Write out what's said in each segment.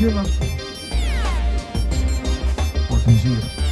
天呢？我挺新鲜。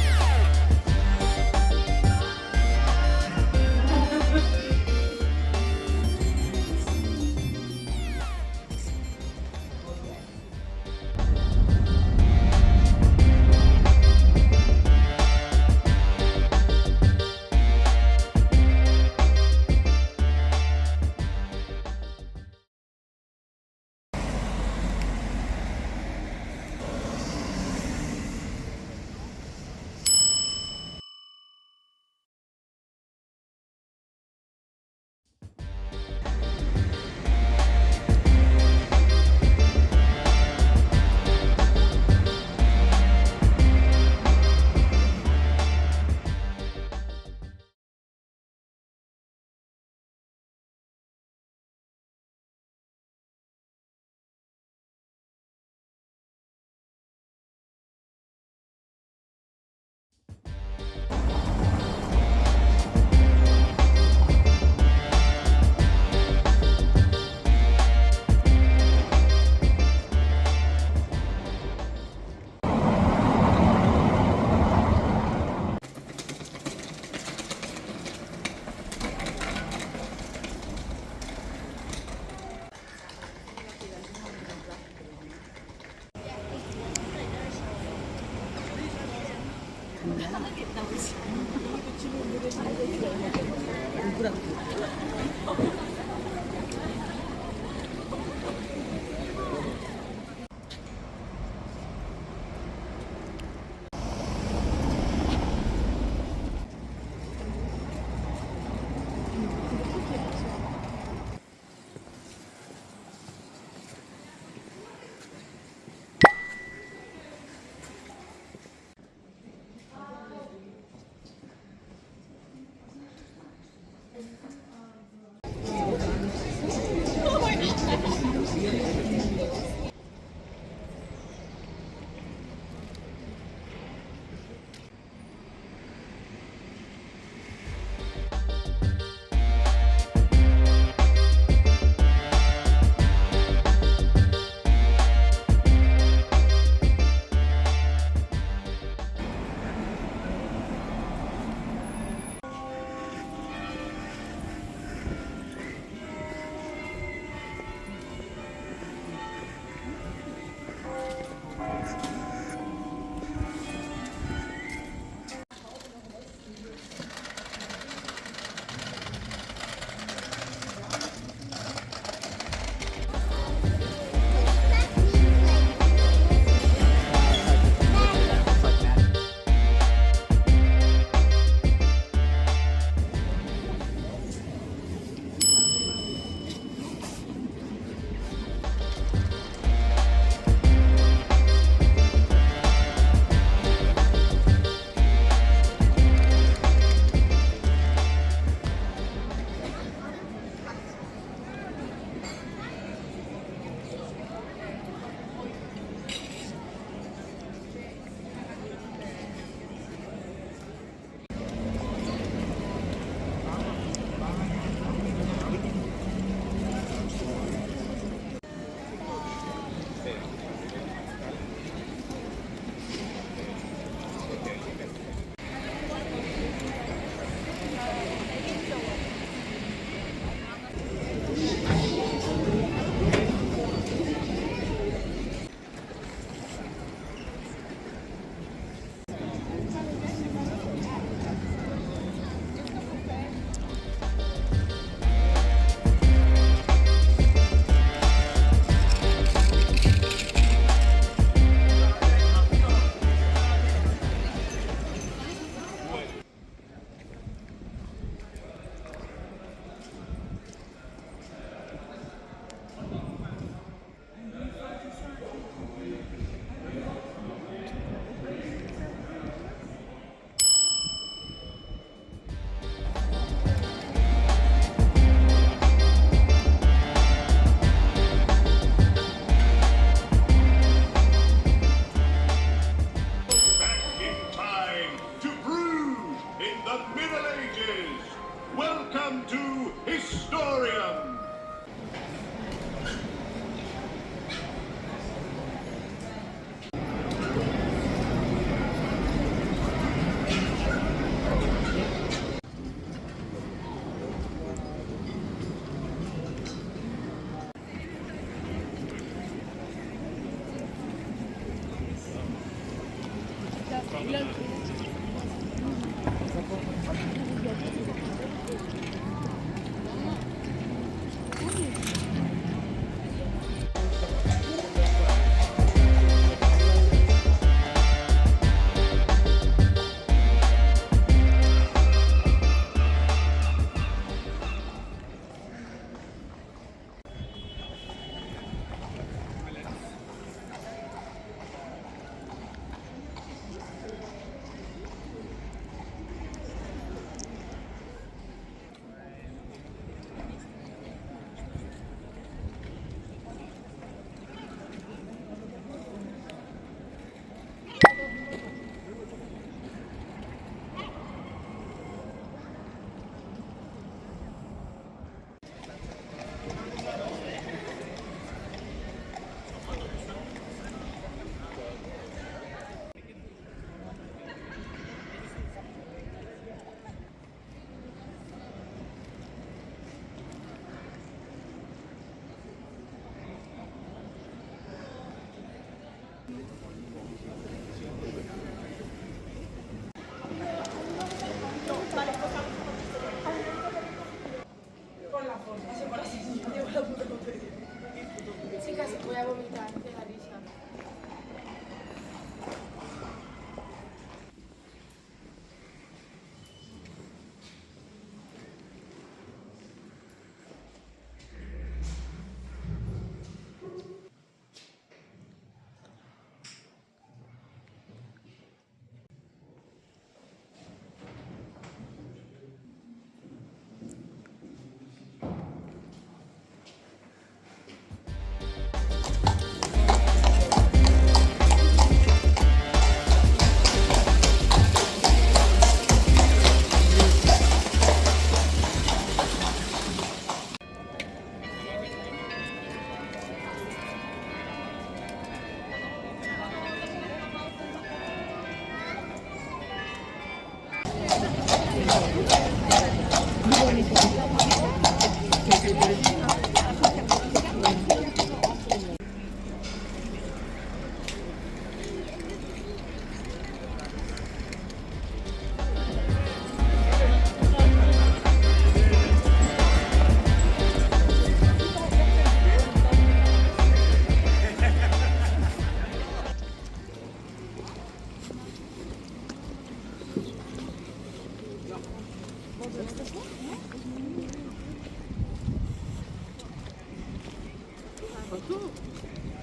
Voy a vomitar de la risa.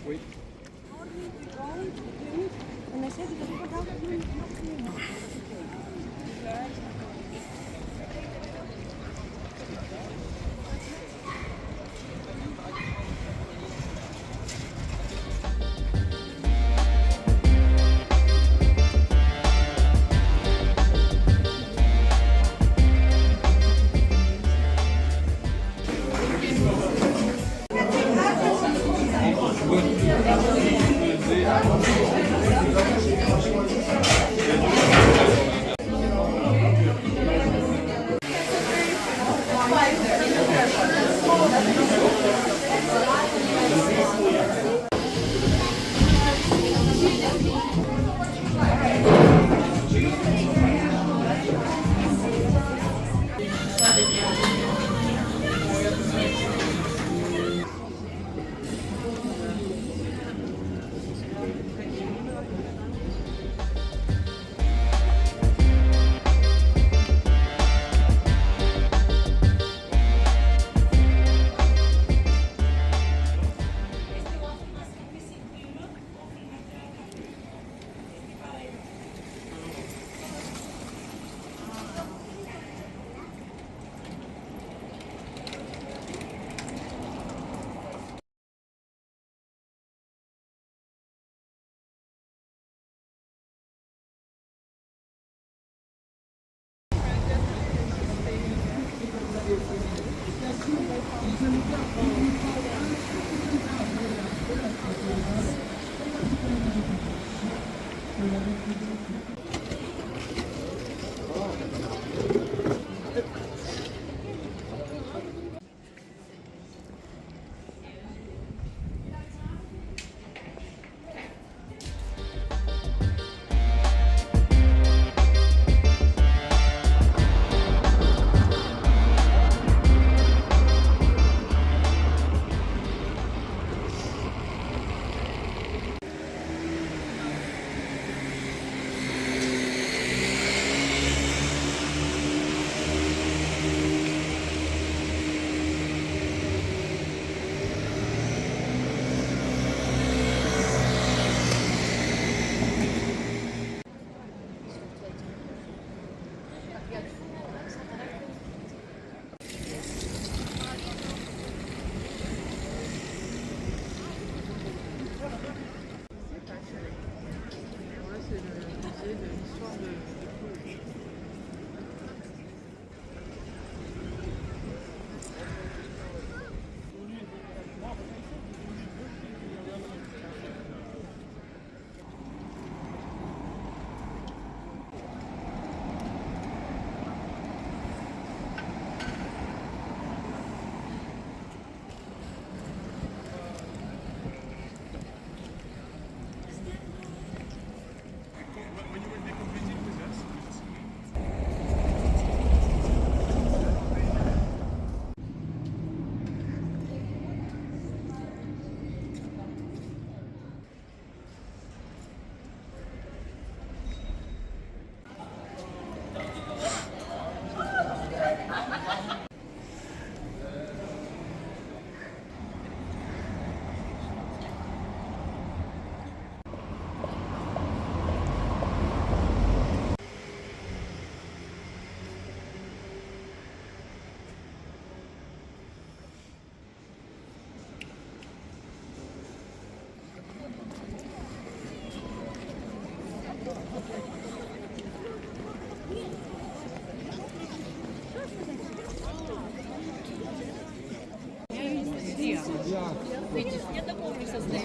Oui. On essaie de regarder.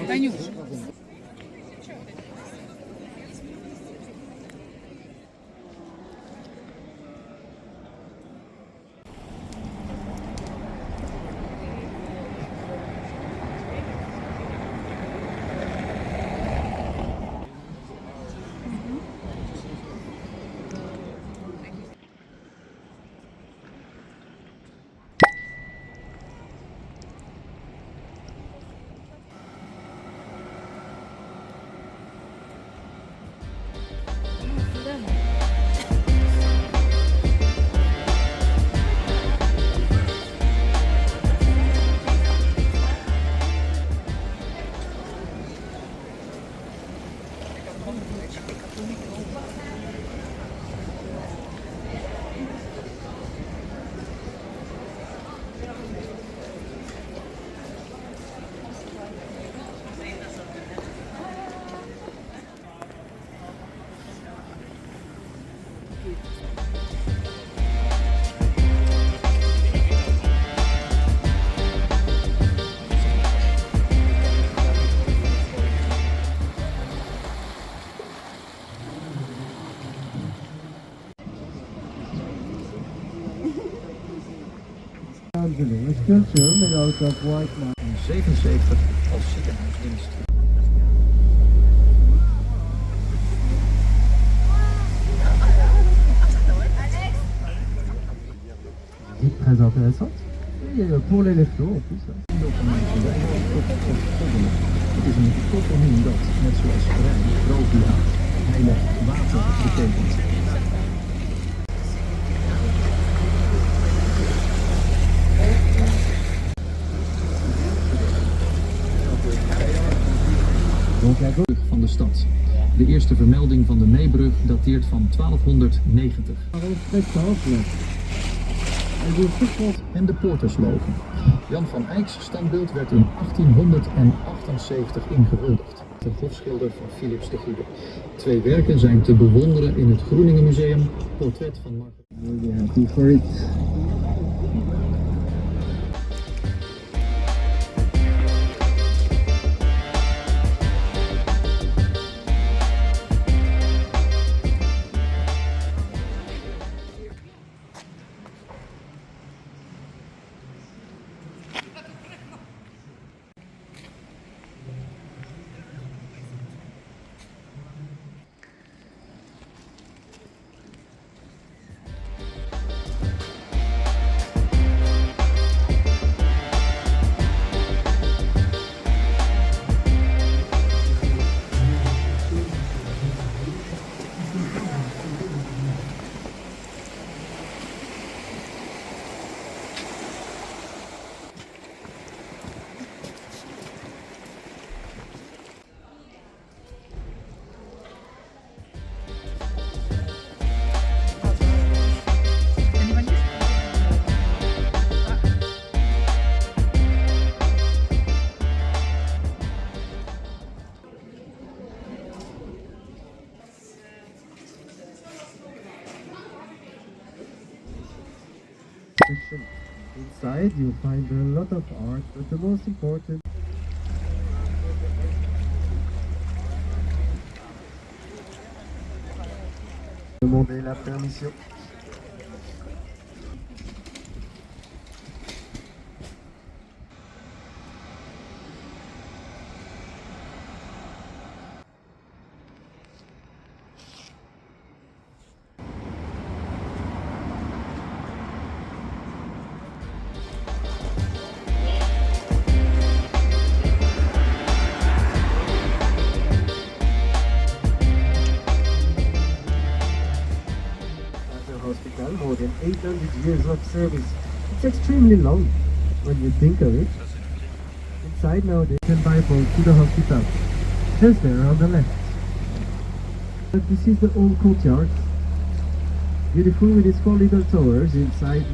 Танюш. Is culture made out of white marble. In 77 als ziekenhuisdienst. Très intéressante. Et pour les leftos en plus. Het is een toponiem dat, net zoals brein, propia, heilig water betekent. Van de stad. De eerste vermelding van de Meebrug dateert van 1290. En de poorterslogen. Jan van Eyck's standbeeld werd in 1878 ingehuldigd. De hofschilder van Philips de Goede. 2 werken zijn te bewonderen in het Groeningen Museum. Portret van Margaret. Really happy for it. reception. Inside you'll find a lot of art, but the most important demander la permission. Hospital, more than 800 years of service. It's extremely long when you think of it. Inside now they can buy both to the hospital. Just there on the left. But this is the old courtyard. Beautiful with its 4 little towers inside.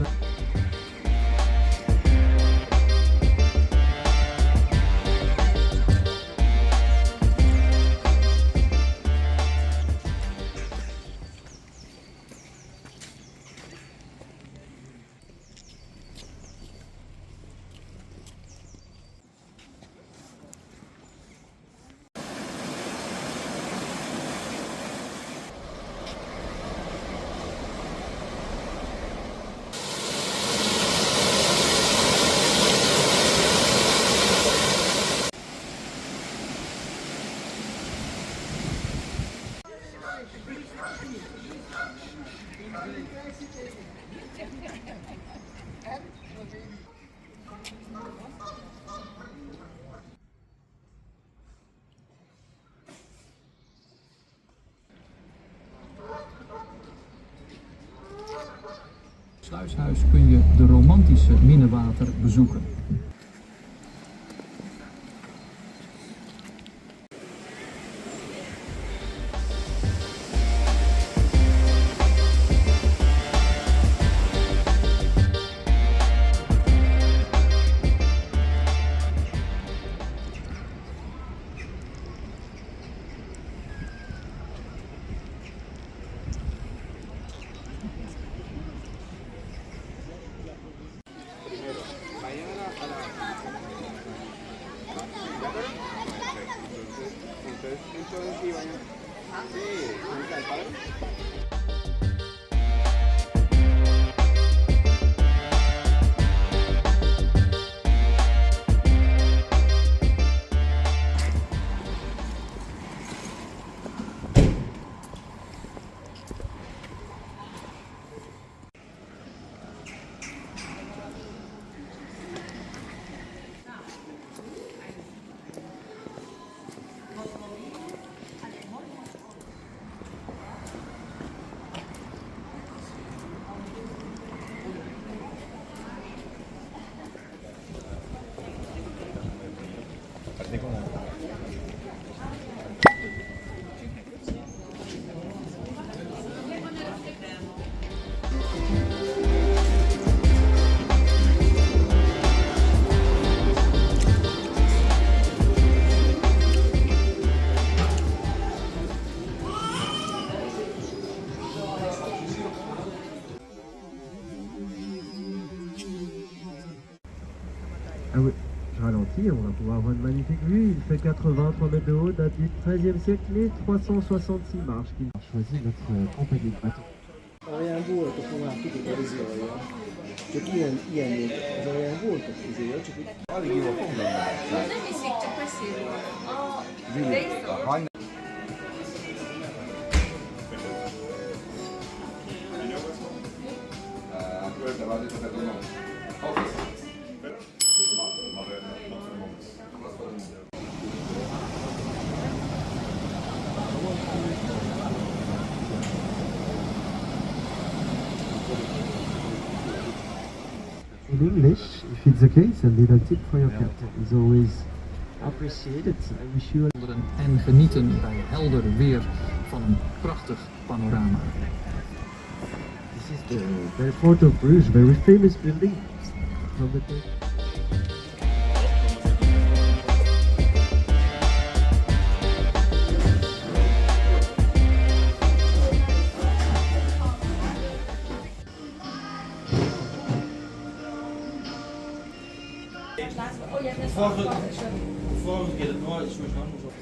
Sluishuis kun je de romantische Minnewater bezoeken. Ah oui, je ralentis, on va pouvoir avoir une magnifique vue. Il fait 83 mètres de haut, date du XIIIe siècle et 366 marches. On a choisi notre compagnie de bateau. 朝阳部的风啊，这个都是有呀，就一人那个朝阳部的就是有这个。In English, if it's the case, a little tip for your captain is always appreciated. I wish you En genieten bij helder weer van een prachtig panorama. This is the Belfort of Bruges, very famous building from the day. Vorige keer het nooit zo anders op.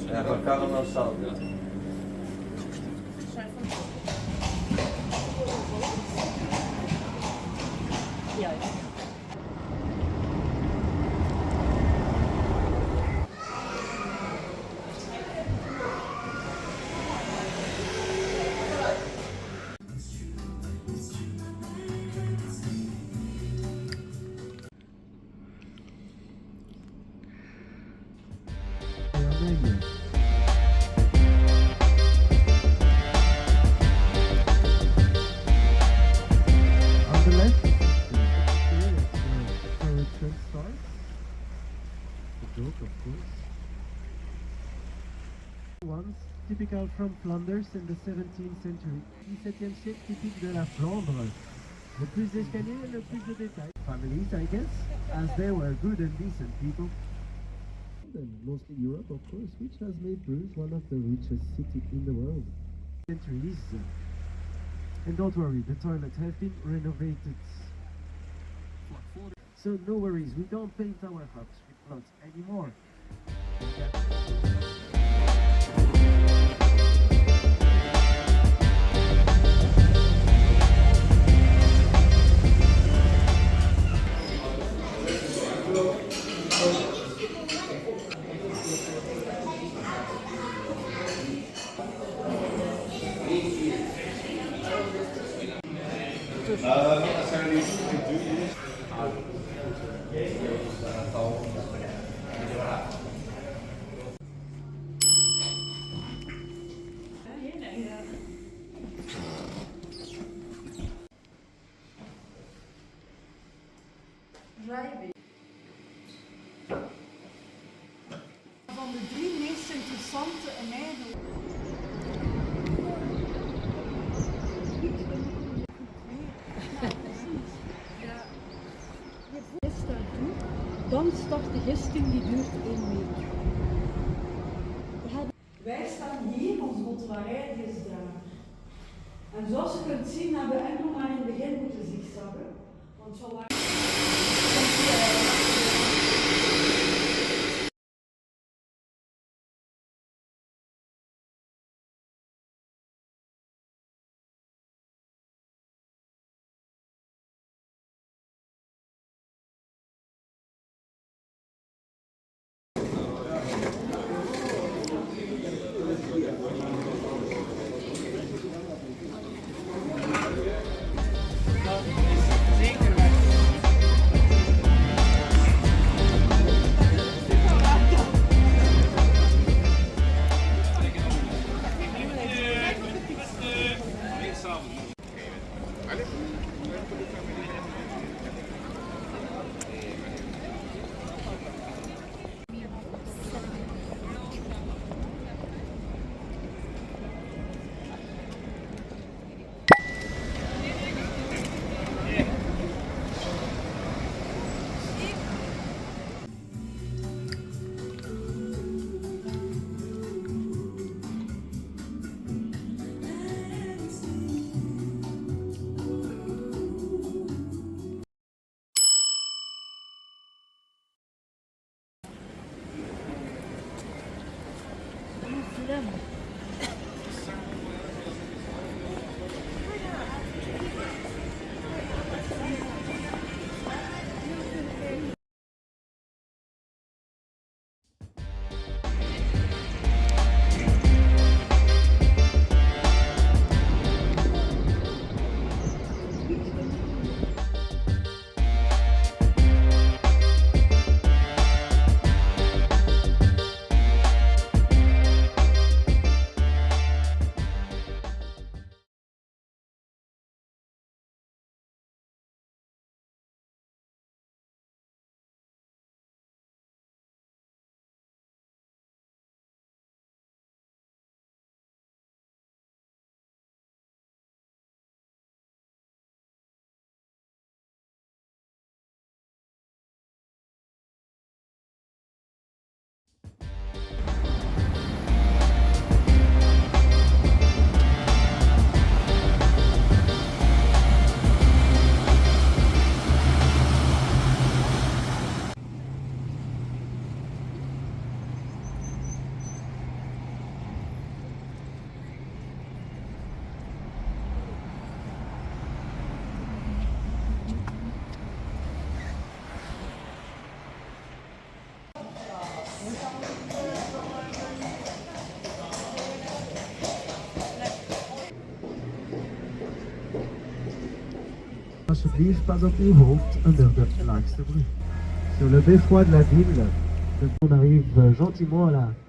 Ja, van caramel zout. Romania. On the left, corruption starts. The joke, of course. Once typical from Flanders in the 17th century. 17e siècle typique de la Flandre. Le plus d'escaliers, le plus de détails. Families, I guess, as they were good and decent people. Mostly Europe, of course, which has made Bruges one of the richest cities in the world. Centuries. And don't worry, the toilets have been renovated. So no worries, we don't paint our huts with blood anymore. Van de 3 meest interessante en eigenlijk. Gist daartoe, dan start de gisting die duurt 1 week. Wij staan hier, onze botelarij die is daar. En zoals je kunt zien hebben we enkel maar in het begin moeten zigzaggen. Want zo waren Alsjeblieft, pas op uw hoofd onder de laagste brug. Sur le beffroi de la ville, on arrive gentiment à la